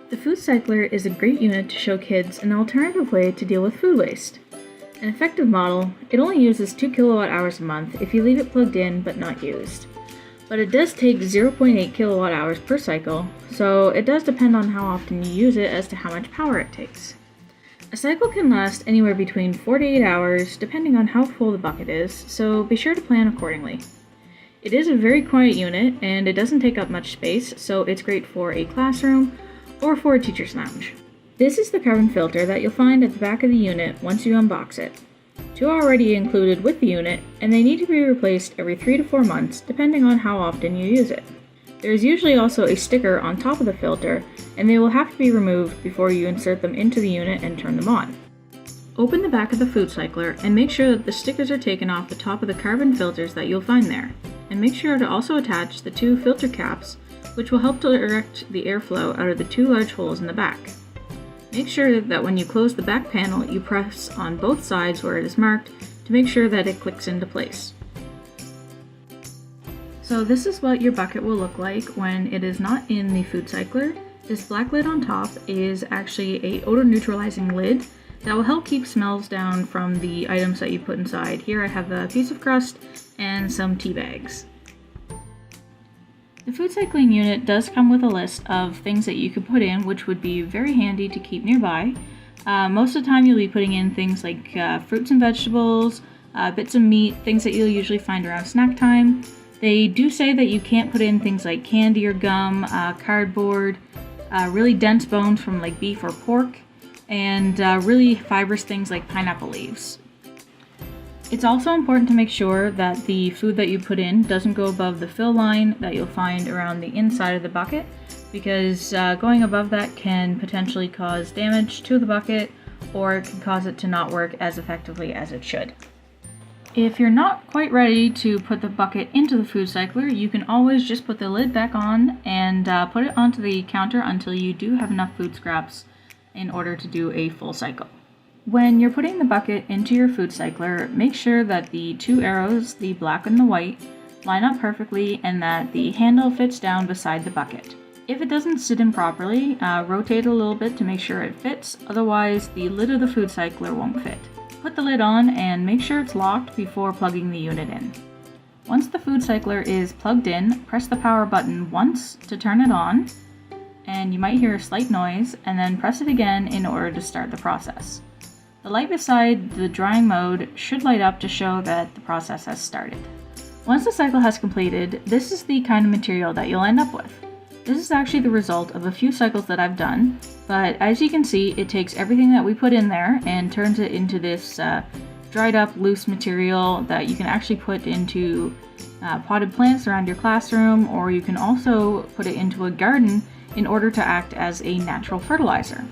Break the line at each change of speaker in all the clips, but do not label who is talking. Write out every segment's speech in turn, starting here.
The Foodcycler is a great unit to show kids an alternative way to deal with food waste. An effective model, it only uses 2 kilowatt hours a month if you leave it plugged in but not used. But it does take 0.8 kilowatt hours per cycle, so it does depend on how often you use it as to how much power it takes. A cycle can last anywhere between 4 to 8 hours depending on how full the bucket is, so be sure to plan accordingly. It is a very quiet unit and it doesn't take up much space, so it's great for a classroom or for a teacher's lounge. This is the carbon filter that you'll find at the back of the unit once you unbox it. 2 are already included with the unit, and they need to be replaced every 3 to 4 months depending on how often you use it. There is usually also a sticker on top of the filter, and they will have to be removed before you insert them into the unit and turn them on. Open the back of the Foodcycler and make sure that the stickers are taken off the top of the carbon filters that you'll find there, and make sure to also attach the 2 filter caps, which will help to direct the airflow out of the 2 large holes in the back. Make sure that when you close the back panel, you press on both sides where it is marked to make sure that it clicks into place. So this is what your bucket will look like when it is not in the Foodcycler. This black lid on top is actually a odor neutralizing lid that will help keep smells down from the items that you put inside. Here I have a piece of crust and some tea bags. The food cycling unit does come with a list of things that you can put in, which would be very handy to keep nearby. Most of the time you'll be putting in things like fruits and vegetables, bits of meat, things that you'll usually find around snack time. They do say that you can't put in things like candy or gum, cardboard, really dense bones from like beef or pork, and really fibrous things like pineapple leaves. It's also important to make sure that the food that you put in doesn't go above the fill line that you'll find around the inside of the bucket, because going above that can potentially cause damage to the bucket, or it can cause it to not work as effectively as it should. If you're not quite ready to put the bucket into the Foodcycler, you can always just put the lid back on and put it onto the counter until you do have enough food scraps in order to do a full cycle. When you're putting the bucket into your Foodcycler, make sure that the 2 arrows, the black and the white, line up perfectly and that the handle fits down beside the bucket. If it doesn't sit in properly, rotate it a little bit to make sure it fits, otherwise the lid of the Foodcycler won't fit. Put the lid on and make sure it's locked before plugging the unit in. Once the Foodcycler is plugged in, press the power button once to turn it on, and you might hear a slight noise, and then press it again in order to start the process. The light beside the drying mode should light up to show that the process has started. Once the cycle has completed, this is the kind of material that you'll end up with. This is actually the result of a few cycles that I've done, but as you can see, it takes everything that we put in there and turns it into this dried up loose material that you can actually put into potted plants around your classroom, or you can also put it into a garden in order to act as a natural fertilizer.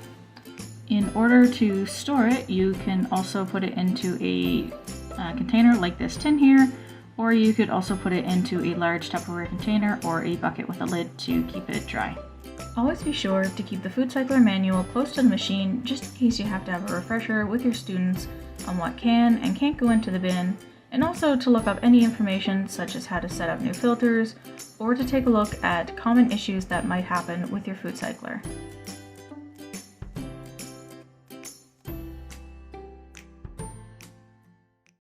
In order to store it, you can also put it into a container like this tin here, or you could also put it into a large Tupperware container or a bucket with a lid to keep it dry. Always be sure to keep the Foodcycler manual close to the machine just in case you have to have a refresher with your students on what can and can't go into the bin, and also to look up any information such as how to set up new filters or to take a look at common issues that might happen with your Foodcycler.